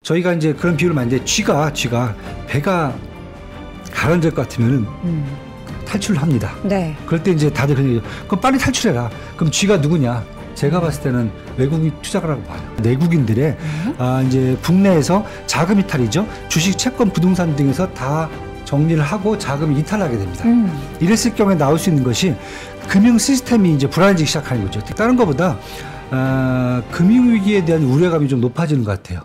저희가 이제 그런 비유를 만드는데 쥐가 배가 가라앉을 것 같으면은 탈출을 합니다. 네. 그럴 때 이제 다들 그냥 그럼 빨리 탈출해라. 그럼 쥐가 누구냐? 제가 봤을 때는 외국인 투자가라고 봐요. 내국인들의 이제 국내에서 자금 이탈이죠. 주식, 채권, 부동산 등에서 다 정리를 하고 자금이 이탈하게 됩니다. 이랬을 경우에 나올 수 있는 것이 금융 시스템이 이제 불안해지기 시작하는 거죠. 다른 것보다 금융위기에 대한 우려감이 좀 높아지는 것 같아요.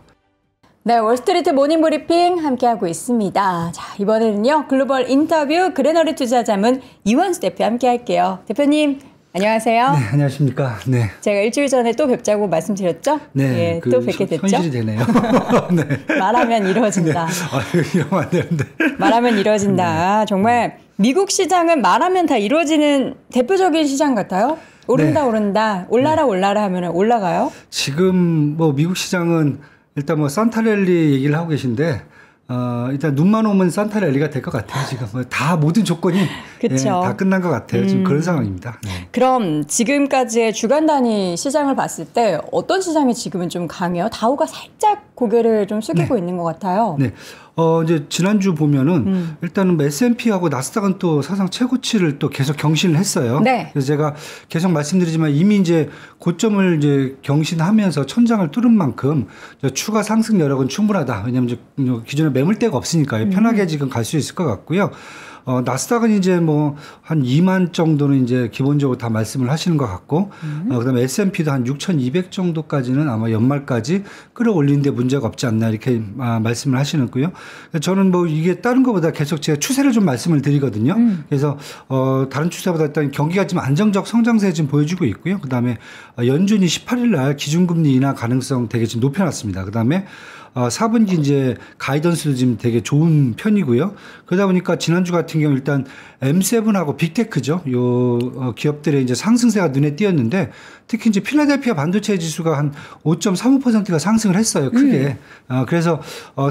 네, 월스트리트 모닝브리핑 함께하고 있습니다. 자, 이번에는요, 글로벌 인터뷰 그레너리 투자자문 이원수 대표 함께할게요. 대표님, 안녕하세요. 네, 안녕하십니까. 네. 제가 일주일 전에 또 뵙자고 말씀드렸죠? 네. 예, 또 뵙게 됐죠? 현실이 되네요. 네. 말하면 이루어진다. 네. 이러면 안 되는데. 말하면 이루어진다. 네. 정말 미국 시장은 말하면 다 이루어지는 대표적인 시장 같아요? 오른다, 네. 오른다. 올라라, 네. 올라라 하면 올라가요? 지금 뭐 미국 시장은 일단 뭐 산타랠리 얘기를 하고 계신데, 일단 눈만 오면 산타랠리가 될 것 같아요. 지금 뭐 다 모든 조건이 예, 다 끝난 것 같아요. 지금 그런 상황입니다. 네. 그럼 지금까지의 주간 단위 시장을 봤을 때 어떤 시장이 지금은 좀 강해요? 다우가 살짝 고개를 좀 숙이고 네. 있는 것 같아요. 네. 이제 지난주 보면은 일단은 뭐 S&P하고 나스닥은 또 사상 최고치를 또 계속 경신을 했어요. 네. 그래서 제가 계속 말씀드리지만 이미 이제 고점을 이제 경신하면서 천장을 뚫은 만큼 추가 상승 여력은 충분하다. 왜냐하면 이제 기존에 매물대가 없으니까요. 편하게 지금 갈 수 있을 것 같고요. 나스닥은 이제 뭐 한 2만 정도는 이제 기본적으로 다 말씀을 하시는 것 같고, 그다음에 S&P도 한 6,200 정도까지는 아마 연말까지 끌어올리는데 문제가 없지 않나 이렇게 말씀을 하시는고요. 저는 뭐 이게 다른 것보다 계속 제가 추세를 좀 말씀을 드리거든요. 그래서 다른 추세보다 일단 경기가 좀 안정적 성장세 지금 보여주고 있고요. 그다음에 연준이 18일 날 기준금리 인하 가능성 되게 지금 높여놨습니다. 그다음에 4분기 이제 가이던스도 지금 되게 좋은 편이고요. 그러다 보니까 지난주 같은 경우 일단 M7하고 빅테크죠. 요 기업들의 이제 상승세가 눈에 띄었는데 특히 이제 필라델피아 반도체 지수가 한 5.35%가 상승을 했어요. 크게. 그래서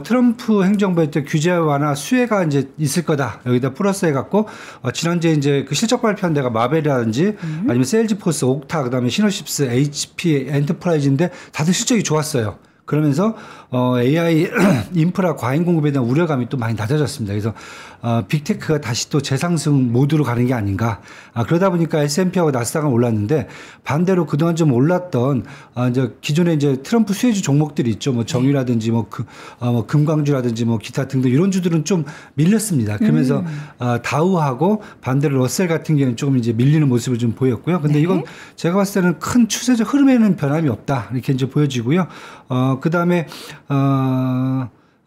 트럼프 행정부의 때 규제 완화 수혜가 이제 있을 거다. 여기다 플러스 해갖고 지난주에 이제 그 실적 발표한 데가 마벨이라든지 아니면 세일즈포스, 옥타, 그다음에 시너십스, HP, 엔터프라이즈인데 다들 실적이 좋았어요. 그러면서 AI 인프라 과잉 공급에 대한 우려감이 또 많이 낮아졌습니다. 그래서 빅테크가 다시 또 재상승 모드로 가는 게 아닌가. 그러다 보니까 S&P하고 나스닥은 올랐는데 반대로 그동안 좀 올랐던 이제 기존에 이제 트럼프 수혜주 종목들이 있죠. 뭐 정유라든지 뭐 금광주라든지 뭐 기타 등등 이런 주들은 좀 밀렸습니다. 그러면서 다우하고 반대로 러셀 같은 경우는 조금 이제 밀리는 모습을 좀 보였고요. 근데 네. 이건 제가 봤을 때는 큰 추세적 흐름에는 변함이 없다. 이렇게 이제 보여지고요. 그 다음에,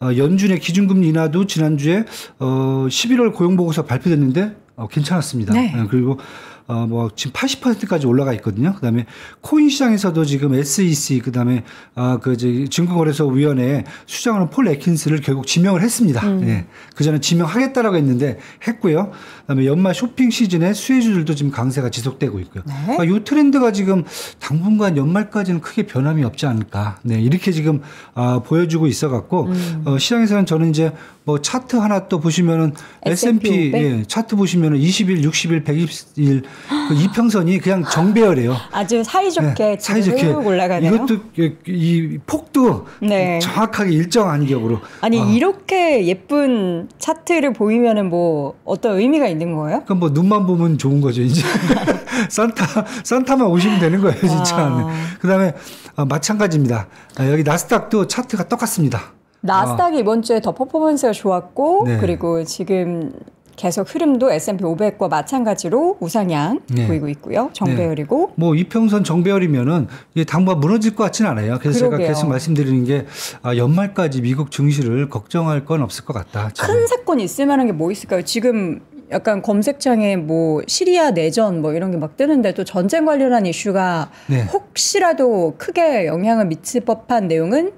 연준의 기준금리 인하도 지난주에, 11월 고용보고서 발표됐는데, 괜찮았습니다. 네. 그리고, 뭐, 지금 80%까지 올라가 있거든요. 그 다음에 코인 시장에서도 지금 SEC, 그 다음에, 증권거래소위원회 수장으로 폴 애킨스를 결국 지명을 했습니다. 네. 그 전에 지명하겠다라고 했는데 했고요. 그 다음에 연말 쇼핑 시즌에 수혜주들도 지금 강세가 지속되고 있고요. 네. 그러니까 이 트렌드가 지금 당분간 연말까지는 크게 변함이 없지 않을까. 네. 이렇게 지금, 보여주고 있어 갖고, 시장에서는 저는 이제 뭐 차트 하나 또 보시면은 S&P 예, 차트 보시면은 20일, 60일, 120일 그 이평선이 그냥 정배열이에요. 아주 사이좋게 네, 사이좋게 올라가네요. 이것도 이 폭도 네. 정확하게 일정한 격으로. 아니 이렇게 예쁜 차트를 보이면은 뭐 어떤 의미가 있는 거예요? 그럼 뭐 눈만 보면 좋은 거죠 이제. 산타만 오시면 되는 거예요 진짜. 그다음에 마찬가지입니다. 여기 나스닥도 차트가 똑같습니다. 나스닥이 이번 주에 더 퍼포먼스가 좋았고 네. 그리고 지금 계속 흐름도 S&P 500과 마찬가지로 우상향 네. 보이고 있고요. 정배열이고. 네. 뭐 이평선 정배열이면은 이게 당분간 무너질 것 같지는 않아요. 그래서 그러게요. 제가 계속 말씀드리는 게 연말까지 미국 증시를 걱정할 건 없을 것 같다. 지금. 큰 사건이 있을 만한 게 뭐 있을까요? 지금 약간 검색창에 뭐 시리아 내전 뭐 이런 게 막 뜨는데 또 전쟁 관련한 이슈가 네. 혹시라도 크게 영향을 미칠 법한 내용은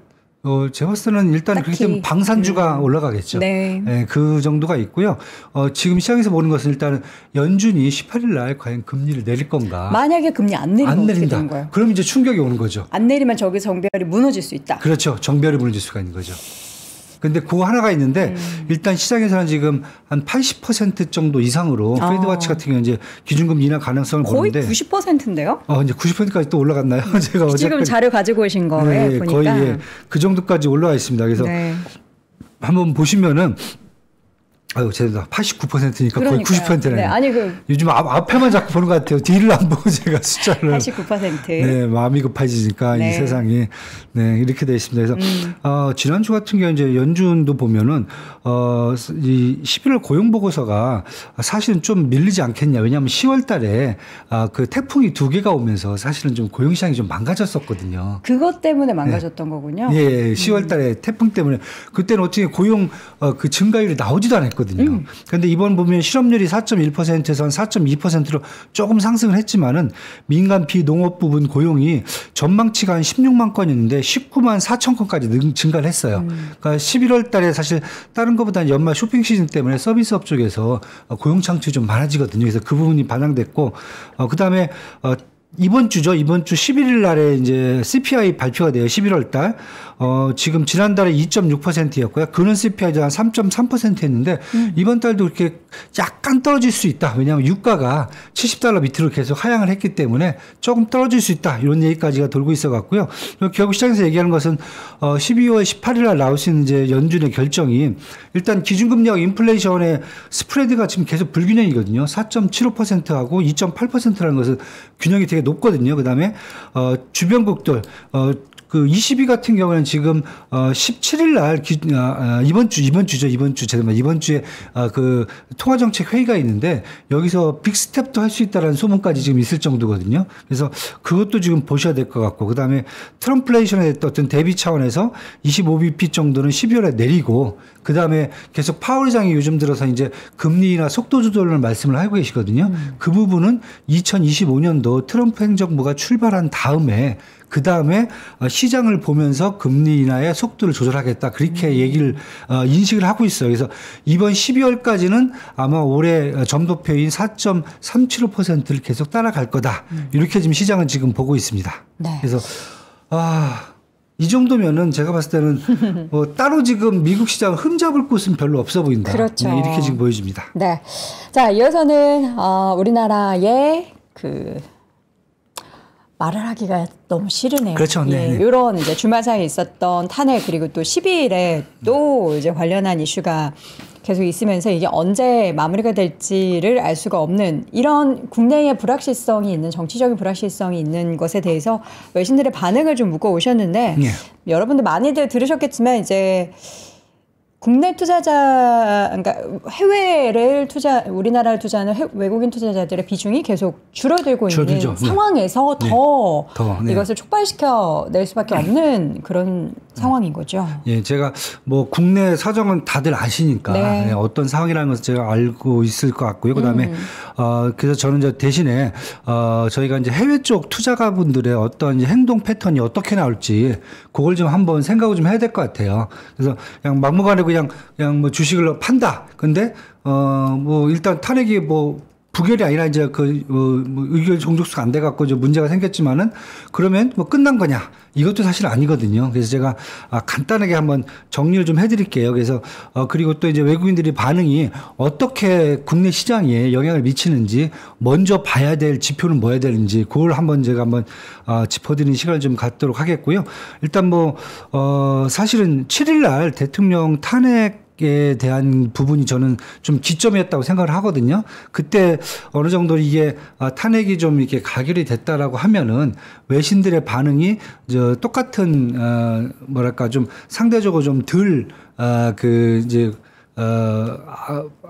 제가 봤을 때는 일단 그렇게 되면 방산주가 올라가겠죠. 네. 네, 그 정도가 있고요. 지금 시장에서 보는 것은 일단은 연준이 18일 날 과연 금리를 내릴 건가. 만약에 금리 안 내리면 어떻게 되는 거예요? 그럼 이제 충격이 오는 거죠. 안 내리면 저기 정배열이 무너질 수 있다. 그렇죠. 정배열이 무너질 수가 있는 거죠. 근데 그거 하나가 있는데 일단 시장에서는 지금 한 80% 정도 이상으로 프레드와치 같은 경우는 이제 기준금리 인하 가능성을 거의 보는데 거의 90%인데요? 이제 90%까지 또 올라갔나요? 제가 지금 자료 가지고 오신 거에 네, 보니까 거의 그 정도까지 올라와 있습니다. 그래서 네. 한번 보시면은 제가 89%니까 거의 90%네. 네, 아니 요즘 앞에만 자꾸 보는 것 같아요. 뒤를 안 보고 제가 숫자를. 89%. 네, 마음이 급해지니까 네. 이 세상이 네 이렇게 돼 있습니다. 그래서 지난주 같은 경우 이제 연준도 보면은 이 11월 고용 보고서가 사실은 좀 밀리지 않겠냐. 왜냐하면 10월달에 그 태풍이 2개가 오면서 사실은 좀 고용 시장이 좀 망가졌었거든요. 그것 때문에 망가졌던 거군요. 예, 10월달에 태풍 때문에 그때는 어떻게 고용 그 증가율이 나오지도 않았거든요. 그런데 이번 보면 실업률이 4.1%에서 한 4.2%로 조금 상승을 했지만은 민간 비농업 부분 고용이 전망치가 한 16만 건이었는데 19만 4천 건까지 증가를 했어요. 그러니까 11월 달에 사실 다른 것보다는 연말 쇼핑 시즌 때문에 서비스업 쪽에서 고용 창출이 좀 많아지거든요. 그래서 그 부분이 반영됐고 그다음에 이번 주 11일 날에 이제 CPI 발표가 돼요. 11월 달. 지금 지난달에 2.6%였고요. 그는 CPI도 한 3.3%였는데 이번 달도 이렇게 약간 떨어질 수 있다. 왜냐하면 유가가 $70 밑으로 계속 하향을 했기 때문에 조금 떨어질 수 있다. 이런 얘기까지가 돌고 있어 갖고요. 결국 시장에서 얘기하는 것은 12월 18일 날 나올 수 있는 이제 연준의 결정이 일단 기준금리와 인플레이션의 스프레드가 지금 계속 불균형이거든요. 4.75%하고 2.8%라는 것은 균형이 되게 높거든요. 그다음에 주변국들 그 ECB 같은 경우는 지금 17일 날 이번 주에 그 통화 정책 회의가 있는데 여기서 빅스텝도 할 수 있다라는 소문까지 지금 있을 정도거든요. 그래서 그것도 지금 보셔야 될 것 같고 그다음에 트럼플레이션의 어떤 대비 차원에서 25bp 정도는 12월에 내리고 그다음에 계속 파월 의장이 요즘 들어서 이제 금리나 속도 조절을 말씀을 하고 계시거든요. 그 부분은 2025년도 트럼프 행정부가 출발한 다음에 그 다음에 시장을 보면서 금리 인하의 속도를 조절하겠다. 그렇게 얘기를 인식을 하고 있어요. 그래서 이번 12월까지는 아마 올해 점도표인 4.375%를 계속 따라갈 거다. 이렇게 지금 시장은 지금 보고 있습니다. 네. 그래서 이 정도면은 제가 봤을 때는 따로 지금 미국 시장을 흠잡을 곳은 별로 없어 보인다. 그렇죠. 네, 이렇게 지금 보여집니다. 네. 자, 이어서는 우리나라의 말을 하기가 너무 싫으네요. 그렇죠. 네. 이런 이제 주말 사이에 있었던 탄핵 그리고 또 12일에 또 이제 관련한 이슈가 계속 있으면서 이게 언제 마무리가 될지를 알 수가 없는 이런 국내의 불확실성이 있는 정치적인 불확실성이 있는 것에 대해서 외신들의 반응을 좀 묶어 오셨는데 여러분들 많이들 들으셨겠지만 이제 국내 투자자, 그러니까 우리나라를 투자하는 외국인 투자자들의 비중이 계속 줄어들고 있는 상황에서 더 이것을 촉발시켜 낼 수밖에 없는 그런 상황인 거죠. 예, 제가 뭐 국내 사정은 다들 아시니까 네. 어떤 상황이라는 것을 제가 알고 있을 것 같고요. 그다음에 그래서 저는 이제 대신에 저희가 이제 해외 쪽 투자가분들의 어떤 이제 행동 패턴이 어떻게 나올지 그걸 좀 한번 생각을 좀 해야 될 것 같아요. 그래서 그냥 막무가내 그냥 뭐 주식을 판다. 근데 뭐 일단 탄핵이 뭐 부결이 아니라 이제 뭐 의결 종족수가 안 돼 갖고 이제 문제가 생겼지만은 그러면 뭐 끝난 거냐? 이것도 사실 아니거든요. 그래서 제가 간단하게 한번 정리를 좀 해드릴게요. 그래서 그리고 또 이제 외국인들이 반응이 어떻게 국내 시장에 영향을 미치는지 먼저 봐야 될 지표는 뭐야 되는지 그걸 한번 제가 한번 짚어드리는 시간을 좀 갖도록 하겠고요. 일단 뭐 사실은 7일 날 대통령 탄핵에 대한 부분이 저는 좀 기점이었다고 생각을 하거든요. 그때 어느 정도 이게 탄핵이 좀 이렇게 가결이 됐다라고 하면은 외신들의 반응이 똑같은 뭐랄까 좀 상대적으로 좀 덜 이제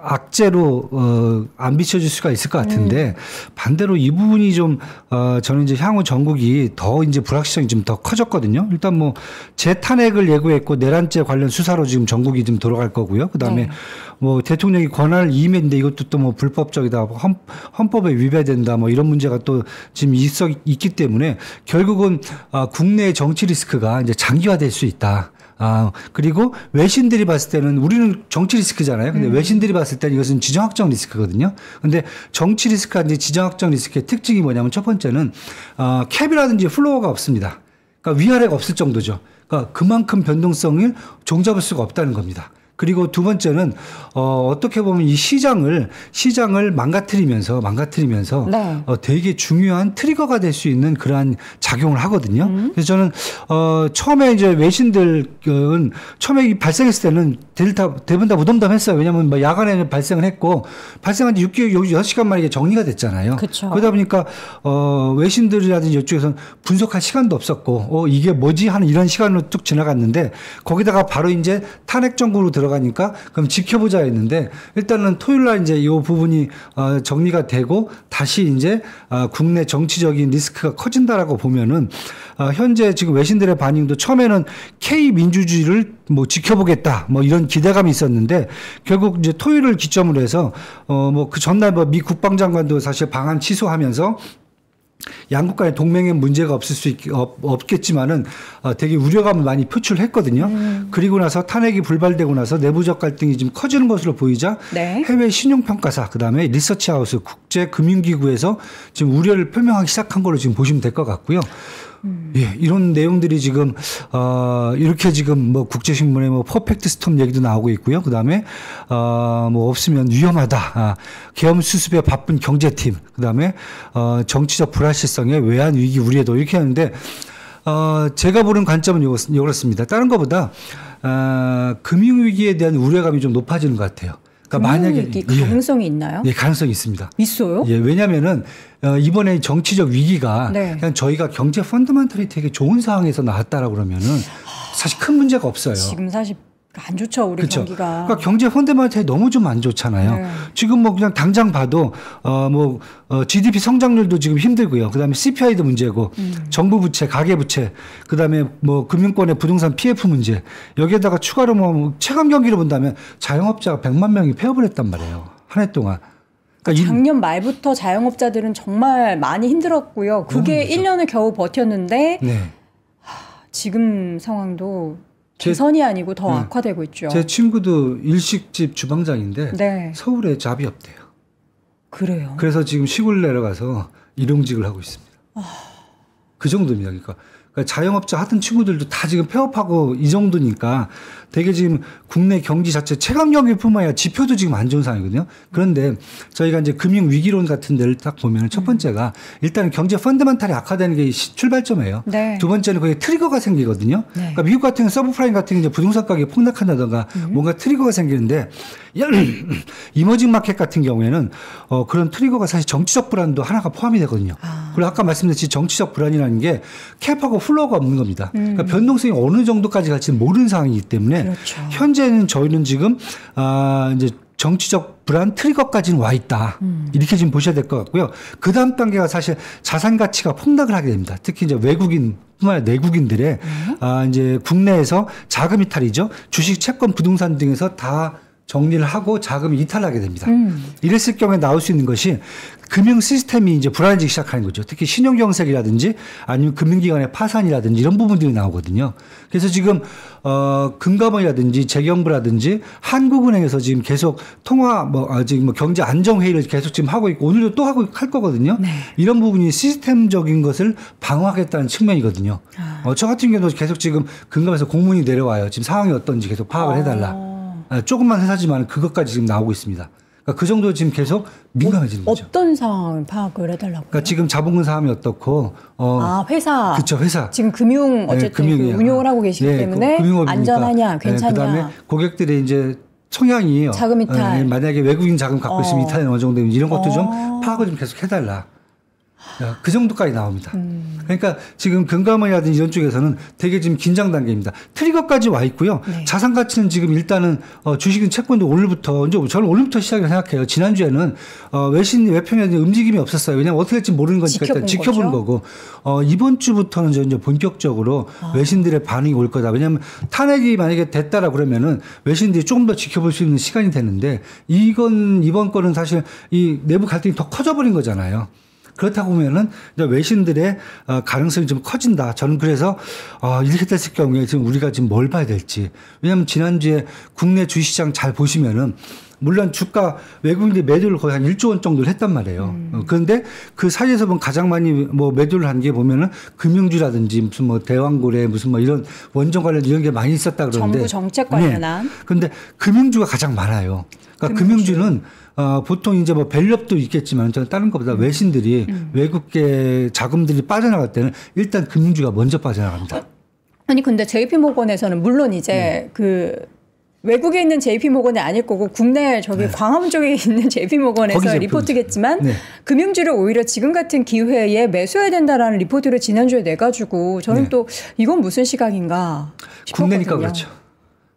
악재로 안 비춰질 수가 있을 것 같은데 반대로 이 부분이 좀 저는 이제 향후 전국이 더 이제 불확실성이 좀 더 커졌거든요. 일단 뭐 재탄핵을 예고했고 내란죄 관련 수사로 지금 전국이 좀 돌아갈 거고요. 그다음에 뭐 대통령이 권한을 이임했는데 이것도 또 뭐 불법적이다, 헌법에 위배된다, 뭐 이런 문제가 또 지금 있기 때문에 결국은 국내의 정치 리스크가 이제 장기화될 수 있다. 그리고 외신들이 봤을 때는 우리는 정치 리스크잖아요. 근데 외신들이 봤을 때는 이것은 지정학적 리스크거든요. 근데 정치 리스크와 이제 지정학적 리스크의 특징이 뭐냐면 첫 번째는 캡이라든지 플로어가 없습니다. 그러니까 위아래가 없을 정도죠. 그러니까 그만큼 변동성을 종잡을 수가 없다는 겁니다. 그리고 두 번째는 어떻게 보면 이 시장을 망가뜨리면서 네. 되게 중요한 트리거가 될 수 있는 그러한 작용을 하거든요. 그래서 저는 처음에 이제 외신들은 처음에 발생했을 때는 대부분 다 무덤덤했어요. 왜냐하면 뭐 야간에 발생을 했고 발생한 지 6시간 만에 정리가 됐잖아요. 그쵸. 그러다 보니까 외신들이라든지 이쪽에서는 분석할 시간도 없었고 이게 뭐지 하는 이런 시간으로 쭉 지나갔는데 거기다가 바로 이제 탄핵 정부로 들어가니까 그럼 지켜보자 했는데 일단은 토요일 날 이제 이 부분이 정리가 되고 다시 이제 국내 정치적인 리스크가 커진다라고 보면은 현재 지금 외신들의 반응도 처음에는 K 민주주의를 뭐 지켜보겠다 뭐 이런 기대감이 있었는데 결국 이제 토요일을 기점으로 해서 뭐 그 전날 뭐 미 국방장관도 사실 방한 취소하면서 양국 간의 동맹에 문제가 없겠지만은 되게 우려감을 많이 표출했거든요. 그리고 나서 탄핵이 불발되고 나서 내부적 갈등이 좀 커지는 것으로 보이자 네. 해외 신용평가사 그다음에 리서치하우스 국제금융기구에서 지금 우려를 표명하기 시작한 걸로 지금 보시면 될 것 같고요. 예, 이런 내용들이 지금 이렇게 지금 뭐 국제신문에 뭐 퍼펙트 스톰 얘기도 나오고 있고요. 그다음에 뭐 없으면 위험하다. 계엄 수습에 바쁜 경제팀. 그다음에 정치적 불확실성의 외환 위기 우려도 이렇게 하는데 제가 보는 관점은 이렇습니다. 다른 것보다 금융 위기에 대한 우려감이 좀 높아지는 것 같아요. 그러니까 만약에 가능성이 있나요? 예, 가능성이 있습니다. 있어요? 예, 왜냐하면은 이번에 정치적 위기가 네. 그냥 저희가 경제 펀더멘털이 되게 좋은 상황에서 나왔다라고 그러면은 사실 큰 문제가 없어요. 지금 사실 안 좋죠, 우리 그렇죠. 경기가. 그러니까 경제 펀더멘털이 너무 좀 안 좋잖아요. 네. 지금 뭐 그냥 당장 봐도 GDP 성장률도 지금 힘들고요. 그다음에 CPI도 문제고, 정부 부채, 가계 부채, 그다음에 뭐 금융권의 부동산 PF 문제. 여기에다가 추가로 뭐 체감 경기를 본다면 자영업자가 100만 명이 폐업을 했단 말이에요. 한 해 동안. 그러니까 작년 말부터 자영업자들은 정말 많이 힘들었고요. 그게 1년을 겨우 버텼는데 네. 지금 상황도 개선이 아니고 더 악화되고 있죠. 제 친구도 일식집 주방장인데 네. 서울에 잡이 없대요. 그래요? 그래서 지금 시골 내려가서 일용직을 하고 있습니다. 그 정도입니다. 그러니까 자영업자 하던 친구들도 다 지금 폐업하고 이 정도니까 되게 지금 국내 경기 자체 체감 경기뿐만 아니라 지표도 지금 안 좋은 상황이거든요. 그런데 저희가 이제 금융 위기론 같은 데를 딱 보면 첫 번째가 일단은 경제 펀더멘탈이 악화되는 게 출발점이에요. 네. 두 번째는 거기에 트리거가 생기거든요. 네. 그러니까 미국 같은 경우 서브프라임 같은 경우 부동산 가격이 폭락한다던가 뭔가 트리거가 생기는데 이머징 마켓 같은 경우에는 그런 트리거가 사실 정치적 불안도 하나가 포함이 되거든요. 그리고 아까 말씀드렸듯이 정치적 불안이라는 게 캡하고 플로어가 없는 겁니다. 그러니까 변동성이 어느 정도까지 갈지는 모르는 상황이기 때문에 그렇죠. 현재는 저희는 지금 이제 정치적 불안 트리거까지는 와 있다. 이렇게 지금 보셔야 될 것 같고요. 그 다음 단계가 사실 자산 가치가 폭락을 하게 됩니다. 특히 이제 외국인 뿐만 아니라 내국인들의 이제 국내에서 자금 이탈이죠. 주식, 채권, 부동산 등에서 다 정리를 하고 자금이 이탈하게 됩니다. 이랬을 경우에 나올 수 있는 것이 금융 시스템이 이제 불안해지기 시작하는 거죠. 특히 신용경색이라든지 아니면 금융기관의 파산이라든지 이런 부분들이 나오거든요. 그래서 지금 금감원이라든지 재경부라든지 한국은행에서 지금 계속 지금 경제 안정회의를 계속 지금 하고 있고 오늘도 또 할 거거든요. 네. 이런 부분이 시스템적인 것을 방어하겠다는 측면이거든요. 저 같은 경우도 계속 지금 금감에서 공문이 내려와요. 지금 상황이 어떤지 계속 파악을 해달라. 조금만 회사지만 그것까지 지금 나오고 있습니다. 그러니까 그 정도 지금 계속 민감해지는 거죠. 어떤 상황을 파악을 해달라고요? 그러니까 지금 자본금 상황이 어떻고, 회사. 그렇죠, 회사. 지금 금융 어쨌든 그 운용을 하고 계시기 때문에 안전하냐, 괜찮냐. 그다음에 고객들의 이제 성향이 자금 이탈. 만약에 외국인 자금 갖고 있으면 이탈이 어느 정도 이런 것도 좀 파악을 좀 계속 해달라. 그 정도까지 나옵니다. 그러니까 지금 금감원이라든지 이런 쪽에서는 되게 지금 긴장 단계입니다. 트리거까지 와 있고요. 네. 자산 가치는 지금 일단은 주식은 채권도 오늘부터 이제 저는 오늘부터 시작을 생각해요. 지난주에는 외평에 움직임이 없었어요. 왜냐하면 어떻게 될지 모르는 거니까 일단 지켜보는 거고 이번 주부터는 이제 본격적으로 외신들의 반응이 올 거다. 왜냐하면 탄핵이 만약에 됐다라 그러면은 외신들이 조금 더 지켜볼 수 있는 시간이 되는데 이번 거는 사실 이 내부 갈등이 더 커져버린 거잖아요. 그렇다고 보면은 외신들의 가능성이 좀 커진다. 저는 그래서 이렇게 됐을 경우에 지금 우리가 지금 뭘 봐야 될지. 왜냐하면 지난주에 국내 주식시장 잘 보시면은 물론 주가 외국인들이 매도를 거의 한 1조 원 정도를 했단 말이에요. 그런데 그 사이에서 보면 가장 많이 뭐 매도를 한 게 보면은 금융주라든지 무슨 뭐 대왕고래 무슨 뭐 이런 원전 관련 이런 게 많이 있었다 그러는데. 정부 정책 관련한. 그런데 금융주가 가장 많아요. 그러니까 금융주는 보통 이제 뭐 밸류업도 있겠지만 저는 다른 것보다 외신들이 외국계 자금들이 빠져나갈 때는 일단 금융주가 먼저 빠져나갑니다. 아니 근데 JP모건에서는 물론 이제 그 외국에 있는 JP모건이 아닐 거고 국내 저기 광화문 쪽에 있는 JP모건에서 리포트겠지만 금융주를 오히려 지금 같은 기회에 매수해야 된다라는 리포트를 지난주에 내가지고 저는 또 이건 무슨 시각인가 싶었거든요. 국내니까 그렇죠.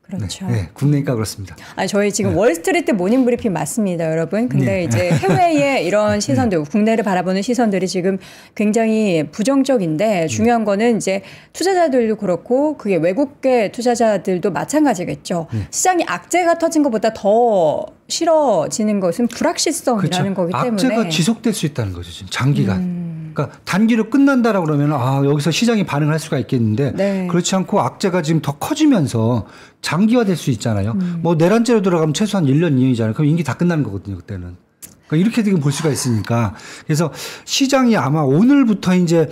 그렇죠. 네, 국내니까 그렇습니다. 아니, 저희 지금 월스트리트 모닝 브리핑 맞습니다, 여러분. 근데 이제 해외의 이런 시선들, 국내를 바라보는 시선들이 지금 굉장히 부정적인데 중요한 거는 이제 투자자들도 그렇고 그게 외국계 투자자들도 마찬가지겠죠. 시장이 악재가 터진 것보다 더 싫어지는 것은 불확실성이라는 거기 때문에. 악재가 지속될 수 있다는 거죠, 지금 장기간. 그러니까 단기로 끝난다라고 그러면 여기서 시장이 반응할 수가 있겠는데 그렇지 않고 악재가 지금 더 커지면서 장기화될 수 있잖아요. 뭐 내란죄로 들어가면 최소한 1년 2년이잖아요. 그럼 임기 다 끝나는 거거든요, 그때는. 그러니까 이렇게 지금 볼 수가 있으니까. 그래서 시장이 아마 오늘부터 이제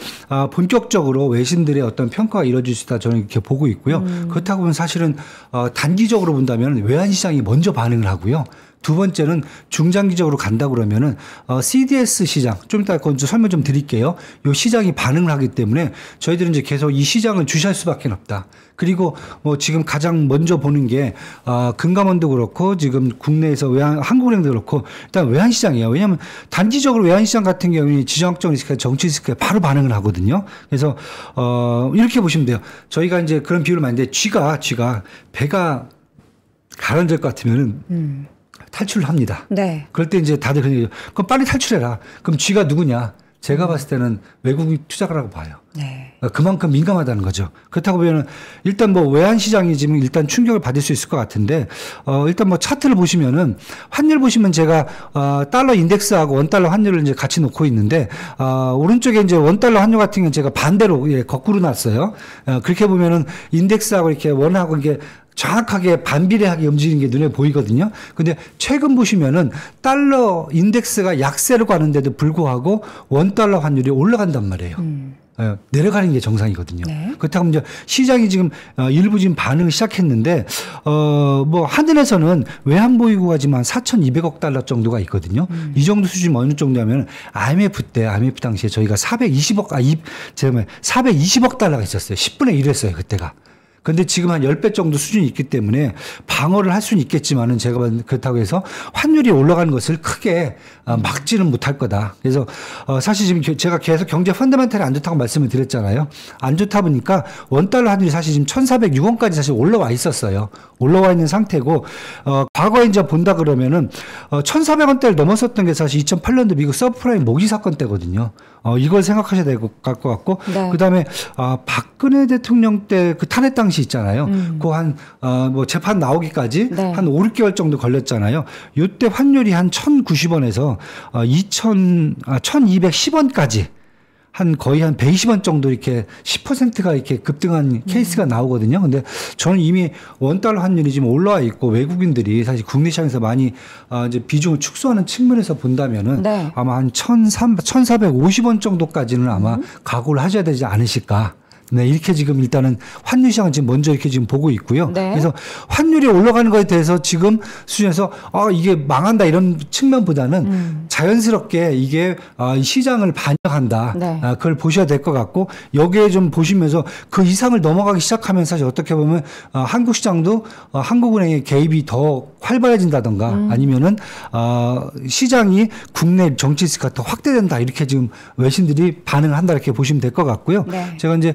본격적으로 외신들의 어떤 평가가 이루어질 수 있다 저는 이렇게 보고 있고요. 그렇다고 보면 사실은 단기적으로 본다면 외환시장이 먼저 반응을 하고요. 두 번째는 중장기적으로 간다 그러면은 CDS 시장 좀 이따 그건 설명 좀 드릴게요. 이 시장이 반응을 하기 때문에 저희들은 이제 계속 이 시장을 주시할 수밖에 없다. 그리고 뭐 지금 가장 먼저 보는 게 금감원도 그렇고 지금 국내에서 한국은행도 그렇고 일단 외환 시장이에요. 왜냐하면 단기적으로 외환 시장 같은 경우는 지정학적 리스크, 정치 리스크에 바로 반응을 하거든요. 그래서 이렇게 보시면 돼요. 저희가 이제 그런 비유를 많이 하는데 쥐가 배가 가라앉을 것 같으면은 탈출을 합니다. 네. 그럴 때 이제 다들 그냥 그럼 빨리 탈출해라. 그럼 쥐가 누구냐? 제가 봤을 때는 외국인 투자가라고 봐요. 네. 그만큼 민감하다는 거죠. 그렇다고 보면 일단 뭐 외환 시장이 지금 일단 충격을 받을 수 있을 것 같은데 일단 뭐 차트를 보시면은 환율 보시면 제가 달러 인덱스하고 원달러 환율을 이제 같이 놓고 있는데 오른쪽에 이제 원달러 환율 같은 경우는 제가 반대로 거꾸로 놨어요. 그렇게 보면은 인덱스하고 이렇게 원하고 이게 정확하게 반비례하게 움직이는 게 눈에 보이거든요. 근데 최근 보시면은 달러 인덱스가 약세로 가는데도 불구하고 원달러 환율이 올라간단 말이에요. 내려가는 게 정상이거든요. 네. 그렇다고 이제 시장이 지금 일부 지금 반응을 시작했는데 뭐 하늘에서는 외환 보유고가 지금 한 4,200억 달러 정도가 있거든요. 이 정도 수준이 어느 정도냐면 IMF 당시에 저희가 420억 달러가 있었어요. 10분의 1 했어요, 그때가. 근데 지금 한 10배 정도 수준이 있기 때문에 방어를 할 수는 있겠지만은 제가 그렇다고 해서 환율이 올라가는 것을 크게 막지는 못할 거다. 그래서 사실 지금 제가 계속 경제 펀더멘탈이 안 좋다고 말씀을 드렸잖아요. 안 좋다 보니까 원달러 환율이 사실 지금 1,406원까지 사실 올라와 있었어요. 올라와 있는 상태고 과거에 이제 본다 그러면은 1,400원대를 넘었었던 게 사실 2008년도 미국 서브프라임 모기 사건 때거든요. 이걸 생각하셔야 될 것 같고 네. 그다음에 박근혜 대통령 때 그 탄핵 당시 있잖아요. 그 뭐 재판 나오기까지 네. 한 5, 6개월 정도 걸렸잖아요. 이때 환율이 한 1,090원에서 1,210원까지 한 거의 한 120원 정도 이렇게 10%가 이렇게 급등한 케이스가 나오거든요. 근데 저는 이미 원달러 환율이 지금 올라와 있고 외국인들이 사실 국내 시장에서 많이 이제 비중을 축소하는 측면에서 본다면은 네. 아마 한 1,450원 정도까지는 아마 각오를 하셔야 되지 않으실까. 네, 이렇게 지금 일단은 환율 시장은 지금 먼저 이렇게 지금 보고 있고요. 네. 그래서 환율이 올라가는 것에 대해서 지금 수준에서 이게 망한다 이런 측면보다는 자연스럽게 이게 시장을 반영한다. 네. 그걸 보셔야 될 것 같고 여기에 좀 보시면서 그 이상을 넘어가기 시작하면 사실 어떻게 보면 한국 시장도 한국은행의 개입이 더 활발해진다던가 아니면은 시장이 국내 정치 리스크가 더 확대된다 이렇게 지금 외신들이 반응을 한다 이렇게 보시면 될 것 같고요. 네. 제가 이제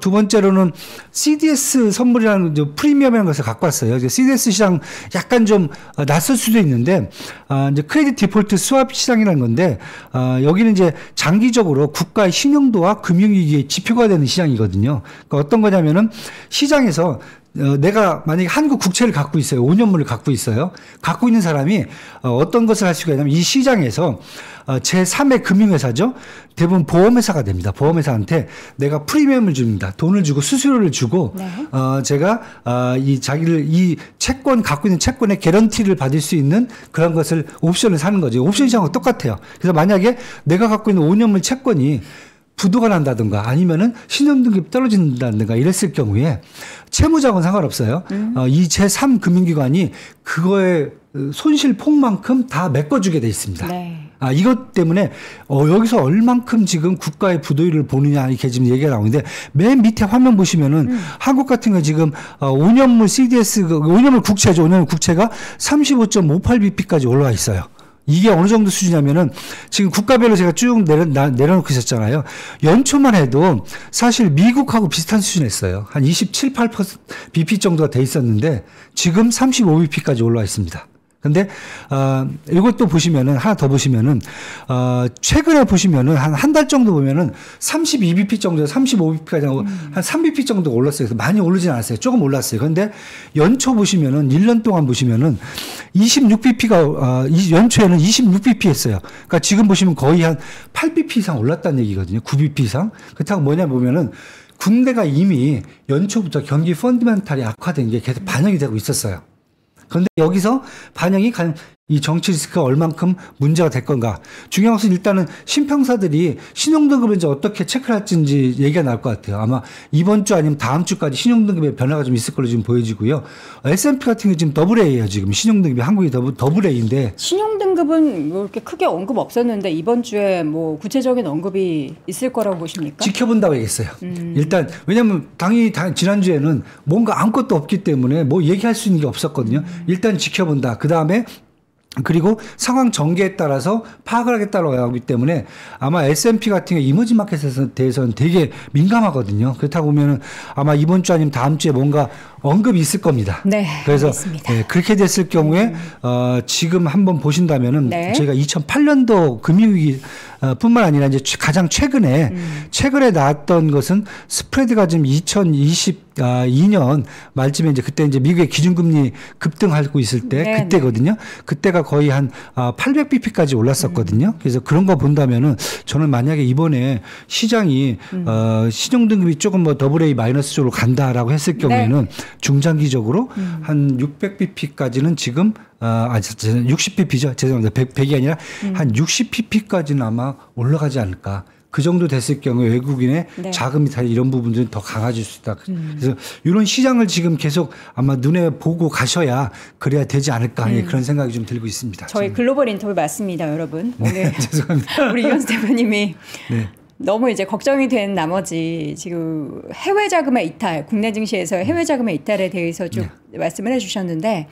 두 번째로는 CDS 선물이라는 프리미엄이라는 것을 갖고 왔어요. CDS 시장 약간 좀 낯설 수도 있는데 이제 크레딧 디폴트 스왑 시장이라는 건데 여기는 이제 장기적으로 국가의 신용도와 금융위기의 지표가 되는 시장이거든요. 그러니까 어떤 거냐면은 시장에서 내가 만약에 한국 국채를 갖고 있어요. 5년물을 갖고 있어요. 갖고 있는 사람이 어떤 것을 할 수가 있냐면 이 시장에서 제3의 금융회사죠. 대부분 보험회사가 됩니다. 보험회사한테 내가 프리미엄을 줍니다. 돈을 주고 수수료를 주고 네. 제가 이 채권 갖고 있는 채권의 개런티를 받을 수 있는 그런 것을 옵션을 사는 거죠. 옵션 시장하고 똑같아요. 그래서 만약에 내가 갖고 있는 5년물 채권이 부도가 난다든가 아니면은 신용등급이 떨어진다든가 이랬을 경우에 채무자하고는 상관없어요. 이 제3금융기관이 그거의 손실폭만큼 다 메꿔주게 돼 있습니다. 네. 이것 때문에 여기서 얼만큼 지금 국가의 부도율을 보느냐 이렇게 지금 얘기가 나오는데 맨 밑에 화면 보시면은 한국 같은 경우 지금 5년물 CDS 5년물 국채죠. 5년물 국채가 35.58bp까지 올라와 있어요. 이게 어느 정도 수준이냐면은 지금 국가별로 제가 쭉 내려놓고 있었잖아요. 연초만 해도 사실 미국하고 비슷한 수준이었어요. 한 27, 8% BP 정도가 돼 있었는데 지금 35bp까지 올라와 있습니다. 근데 이것도 보시면은 하나 더 보시면은 최근에 보시면은 한 달 정도 보면은 32bp 정도 35bp까지 하고 한 3bp 정도 올랐어요. 그래서 많이 오르진 않았어요. 조금 올랐어요. 그런데 연초 보시면은 1년 동안 보시면은 26bp가 연초에는 26bp 했어요. 그러니까 지금 보시면 거의 한 8bp 이상 올랐다는 얘기거든요. 9bp 이상. 그렇다고 뭐냐 보면은 국내가 이미 연초부터 경기 펀드멘탈이 악화된 게 계속 반영이 되고 있었어요. 그런데 여기서 반영이 이 정치 리스크가 얼만큼 문제가 될 건가. 중요한 것은 일단은 신평사들이 신용등급을 이제 어떻게 체크를 할지 얘기가 나올 것 같아요. 아마 이번 주 아니면 다음 주까지 신용등급의 변화가 좀 있을 걸로 지금 보여지고요. S&P 같은 게 지금 더블 A예요. 지금 신용등급이 한국이 더블 A인데. 신용등급은 뭐 이렇게 크게 언급 없었는데 이번 주에 뭐 구체적인 언급이 있을 거라고 보십니까? 지켜본다고 얘기했어요. 일단 왜냐하면 당연히 지난주에는 뭔가 아무것도 없기 때문에 뭐 얘기할 수 있는 게 없었거든요. 일단 지켜본다. 그다음에 그리고 상황 전개에 따라서 파악을 하겠다고 하기 때문에 아마 S&P 같은 경우 이머징 마켓에 대해서는 되게 민감하거든요. 그렇다고 보면은 아마 이번 주 아니면 다음 주에 뭔가 언급이 있을 겁니다. 네, 그래서 알겠습니다. 그렇게 됐을 경우에 지금 한번 보신다면은 네. 저희가 2008년도 금융위기 뿐만 아니라 이제 가장 최근에 나왔던 것은 스프레드가 지금 2022년 말쯤에 이제 그때 이제 미국의 기준금리 급등하고 있을 때 네, 그때거든요. 네. 그때가 거의 한 800bp까지 올랐었거든요. 그래서 그런 거 본다면은 저는 만약에 이번에 시장이 신용등급이 조금 뭐 더블 A 마이너스 쪽으로 간다라고 했을 경우에는 네. 중장기적으로 한 600bp까지는 지금 60pp죠. 죄송합니다. 100이 아니라 한 60pp까지는 아마 올라가지 않을까. 그 정도 됐을 경우에 외국인의 네. 자금이 다 이런 부분들은 더 강해질 수 있다. 그래서 이런 시장을 지금 계속 아마 눈에 보고 가셔야 그래야 되지 않을까 그런 생각이 좀 들고 있습니다. 저희 지금. 글로벌 인터뷰 맞습니다, 여러분. 오늘 네, 죄송합니다. 우리 이현수 대표님이 네. 너무 이제 걱정이 된 나머지 지금 해외 자금의 이탈, 국내 증시에서 해외 자금의 이탈에 대해서 쭉 말씀을 해주셨는데.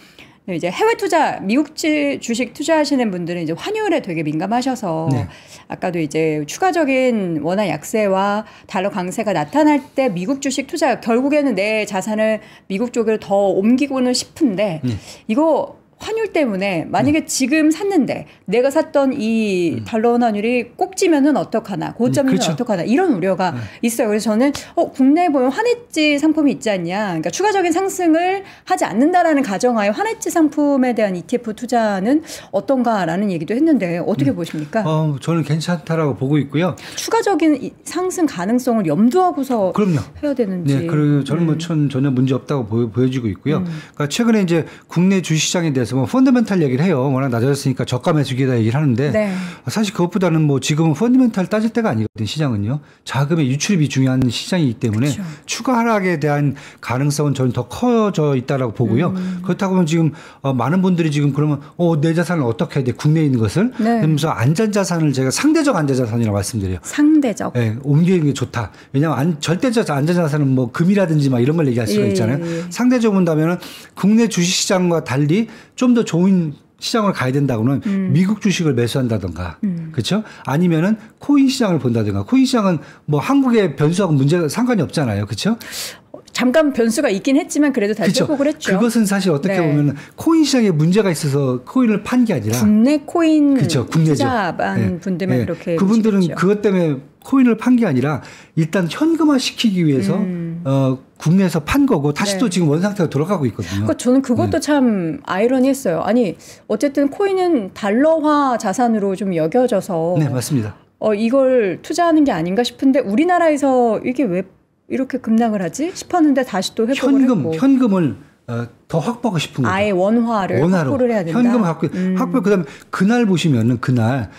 이제 해외 투자, 미국 주식 투자하시는 분들은 이제 환율에 되게 민감하셔서 네. 아까도 이제 추가적인 원화 약세와 달러 강세가 나타날 때 미국 주식 투자 결국에는 내 자산을 미국 쪽으로 더 옮기고는 싶은데 이거 환율 때문에 만약에 지금 샀는데 내가 샀던 이 달러 환율이 꼭 찌면은 어떡하나, 고점이면 그렇죠. 어떡하나 이런 우려가 있어요. 그래서 저는 국내에 보면 환해지 상품이 있지 않냐. 그러니까 추가적인 상승을 하지 않는다라는 가정하에 환해지 상품에 대한 ETF 투자는 어떤가라는 얘기도 했는데 어떻게 보십니까? 저는 괜찮다라고 보고 있고요. 추가적인 상승 가능성을 염두하고서 그럼요. 해야 되는지. 네, 그리고 저는 뭐 전혀 문제 없다고 보여지고 있고요. 그러니까 최근에 이제 국내 주시장에 대해서 뭐 펀더멘탈 얘기를 해요. 워낙 낮아졌으니까 저가 매수기다 얘기를 하는데 네. 사실 그것보다는 뭐 지금은 펀더멘탈 따질 때가 아니거든요. 시장은요. 자금의 유출입이 중요한 시장이기 때문에 그렇죠. 추가 하락에 대한 가능성은 저는 더 커져 있다라고 보고요. 그렇다고 하면 지금 많은 분들이 지금 그러면 내 자산을 어떻게 해야 돼? 국내에 있는 것을. 네. 그러면서 안전자산을 제가 상대적 안전자산이라고 말씀드려요. 상대적. 네, 옮기는 게 좋다. 왜냐하면 절대적 안전자산은 뭐 금이라든지 막 이런 걸 얘기할 수가 있잖아요. 상대적으로 본다면 국내 주식시장과 달리 좀 더 좋은 시장을 가야 된다고는 미국 주식을 매수한다든가, 그렇죠? 아니면은 코인 시장을 본다든가. 코인 시장은 뭐 한국의 변수하고 문제가 상관이 없잖아요, 그렇죠? 잠깐 변수가 있긴 했지만 그래도 다시 그렇죠. 회복을 했죠. 그것은 사실 어떻게 네. 보면 코인 시장에 문제가 있어서 코인을 판 게 아니라 국내 코인 그렇죠. 국내죠. 투자한 네. 분들만 네. 그렇게 그분들은 보시겠죠. 그것 때문에 코인을 판 게 아니라 일단 현금화 시키기 위해서 국내에서 판 거고 다시 또 지금 원상태가 돌아가고 있거든요. 그러니까 저는 그것도 참 아이러니했어요. 아니 어쨌든 코인은 달러화 자산으로 좀 여겨져서 네, 맞습니다. 이걸 투자하는 게 아닌가 싶은데 우리나라에서 이게 왜 이렇게 급락을 하지 싶었는데 다시 또 회복을 했고. 현금을 더 확보하고 싶은 거죠. 아예 원화로 확보를 해야 된다. 현금 확보. 그다음에 그날 보시면은 그날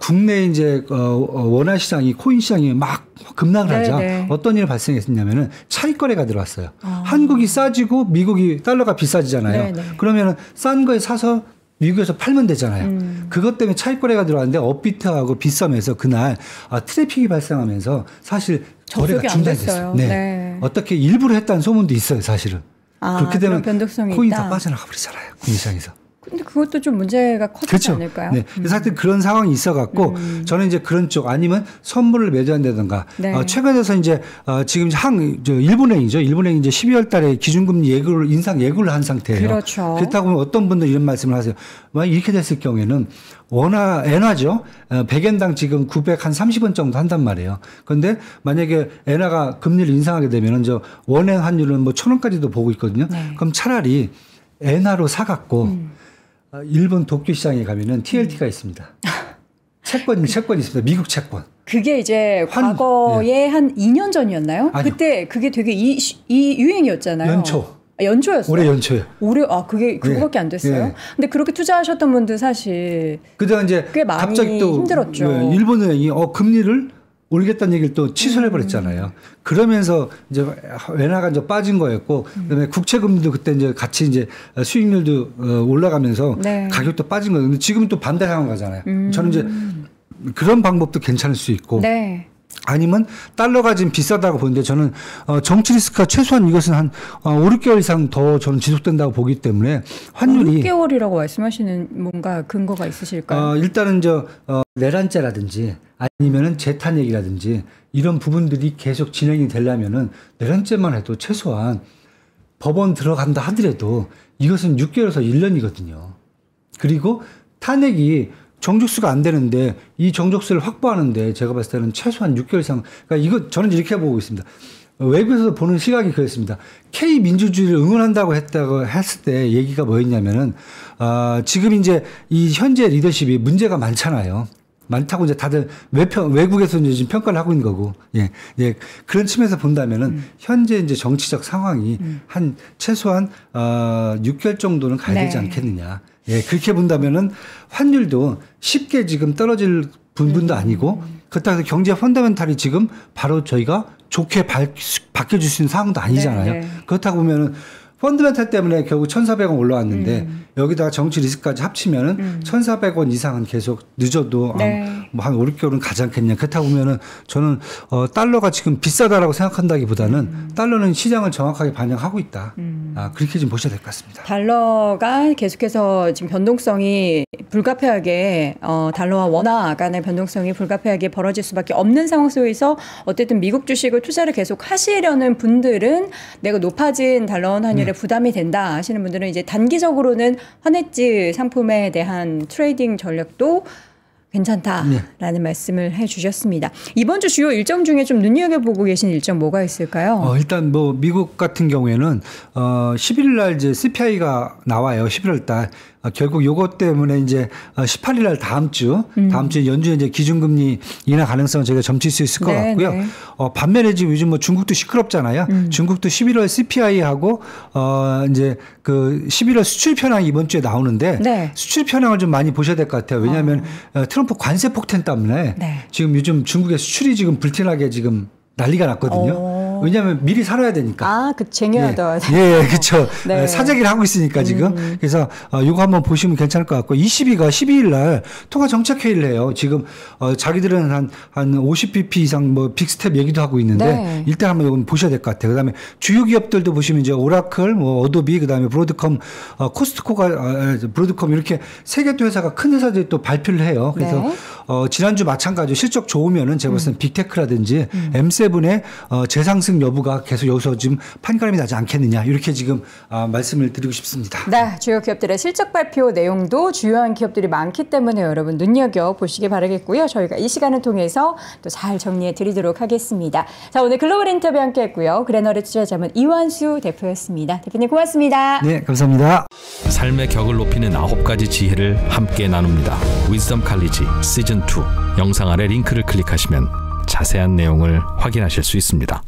국내 이제 원화 시장이 코인 시장이 막 급락을 하자 어떤 일이 발생했냐면은 차익 거래가 들어왔어요. 한국이 싸지고 미국이 달러가 비싸지잖아요. 그러면은 싼 거에 사서 미국에서 팔면 되잖아요. 그것 때문에 차익 거래가 들어왔는데 업비트하고 빗썸에서 그날 트래픽이 발생하면서 사실 거래가 중단됐어요. 네. 어떻게 일부러 했다는 소문도 있어요, 사실은. 그렇게 되면 코인이 다 빠져나가 버리잖아요, 국내 시장에서. 근데 그것도 좀 문제가 커지지 않을까요? 네. 그래서 하여튼 그런 상황이 있어갖고 저는 이제 그런 쪽 아니면 선물을 매도한다든가 최근에 들어서 이제 지금 일본행이죠. 일본행이 이제 12월 달에 기준금리 인상 예고를 한 상태예요. 그렇죠. 그렇다고 하면 어떤 분들 이런 말씀을 하세요. 만약 이렇게 됐을 경우에는 엔화죠. 100엔당 지금 930원 정도 한단 말이에요. 그런데 만약에 엔화가 금리를 인상하게 되면은 원엔 환율은 뭐 1,000원까지도 보고 있거든요. 그럼 차라리 엔화로 사갖고 일본 도쿄 시장에 가면은 TLT가 있습니다. 채권이 있습니다. 미국 채권. 그게 이제 과거에 한 2년 전이었나요? 아니요. 그때 그게 되게 이 유행이었잖아요. 연초였어요. 올해 연초요. 그게 그거밖에 안 됐어요. 네. 근데 그렇게 투자하셨던 분들 사실 그다음 이제 꽤 많이 갑자기 또 힘들었죠. 일본은행이 금리를 올리겠다는 얘기를 또 취소를 해버렸잖아요. 그러면서 이제 엔화가 이제 빠진 거였고, 그다음에 국채금리도 그때 이제 같이 이제 수익률도 올라가면서 가격도 빠진 거예요. 근데 지금 또 반대 상황 가잖아요. 저는 이제 그런 방법도 괜찮을 수 있고. 아니면 달러가 지금 비싸다고 보는데 저는 정치 리스크가 최소한 이것은 한 5, 6개월 이상 더 저는 지속된다고 보기 때문에 환율이 6개월이라고 말씀하시는 뭔가 근거가 있으실까요? 일단은 내란죄라든지 아니면은 재탄핵이라든지 이런 부분들이 계속 진행이 되려면은 내란죄만 해도 최소한 법원 들어간다 하더라도 이것은 6개월에서 1년이거든요. 그리고 탄핵이 정족수가 안 되는데 이 정족수를 확보하는데 제가 봤을 때는 최소한 6개월 이상. 그러니까 저는 이렇게 보고 있습니다. 외국에서 보는 시각이 그랬습니다. K 민주주의를 응원한다고 했을 때 얘기가 뭐였냐면은 지금 이제 이 현재 리더십이 문제가 많잖아요. 많다고 이제 다들 외국에서 이제 지금 평가를 하고 있는 거고, 그런 측면에서 본다면은 현재 이제 정치적 상황이 한 최소한 6개월 정도는 가야 되지 않겠느냐. 그렇게 본다면은 환율도 쉽게 지금 떨어질 부분도 아니고, 그렇다고 해서 경제 펀더멘탈이 지금 바로 저희가 좋게 바뀌어줄 수 있는 상황도 아니잖아요. 그렇다고 보면은 펀드멘탈 때문에 결국 1,400원 올라왔는데 여기다가 정치 리스크까지 합치면은 1,400원 이상은 계속 늦어도 한 5, 6개월은 가지 않겠냐. 그렇다고 보면은 저는 달러가 지금 비싸다라고 생각한다기보다는 달러는 시장을 정확하게 반영하고 있다. 그렇게 좀 보셔야 될 것 같습니다. 달러가 계속해서 지금 변동성이 불가피하게 달러와 원화 간의 변동성이 불가피하게 벌어질 수밖에 없는 상황 속에서 어쨌든 미국 주식을 투자를 계속 하시려는 분들은 내가 높아진 달러 원 환율에 부담이 된다 하시는 분들은 이제 단기적으로는 환해지 상품에 대한 트레이딩 전략도 괜찮다라는 말씀을 해주셨습니다. 이번 주 주요 일정 중에 좀 눈여겨보고 계신 일정 뭐가 있을까요? 일단 미국 같은 경우에는 11일 날 이제 CPI가 나와요. 11월 달. 결국 요것 때문에 이제 18일 날 다음 주 연준에 이제 기준금리 인하 가능성을 저희가 점칠 수 있을 것 같고요. 반면에 지금 요즘 중국도 시끄럽잖아요. 중국도 11월 CPI하고 이제 그 11월 수출 현황이 이번 주에 나오는데 수출 현황을 좀 많이 보셔야 될 것 같아요. 왜냐하면 트럼프 관세 폭탄 때문에 지금 요즘 중국의 수출이 지금 불티나게 지금 난리가 났거든요. 왜냐하면 미리 살아야 되니까. 쟁여하다. 그렇죠. 사재기를 하고 있으니까 지금. 그래서 이거 한번 보시면 괜찮을 것 같고 12일 날 통화 정책 회의를 해요. 지금 자기들은 한 50bp 이상 빅스텝 얘기도 하고 있는데 일단 한번 이건 보셔야 될 것 같아요. 그다음에 주요 기업들도 보시면 이제 오라클, 어도비, 그다음에 브로드컴, 브로드컴 이렇게 세 개 또 회사가 큰 회사들이 또 발표를 해요. 그래서 지난주 마찬가지로 실적 좋으면은 제가 봤을 때 빅테크라든지 M7의 재상승 상승 여부가 계속 여기서 지금 판가름이 나지 않겠느냐 이렇게 지금 말씀을 드리고 싶습니다. 네, 주요 기업들의 실적 발표 내용도 주요한 기업들이 많기 때문에 여러분 눈여겨보시기 바라겠고요. 저희가 이 시간을 통해서 또 잘 정리해 드리도록 하겠습니다. 자, 오늘 글로벌 인터뷰 함께 했고요. 그레너의 투자자문 이완수 대표였습니다. 대표님 고맙습니다. 네, 감사합니다. 삶의 격을 높이는 9가지 지혜를 함께 나눕니다. 위즈덤 칼리지 시즌2 영상 아래 링크를 클릭하시면 자세한 내용을 확인하실 수 있습니다.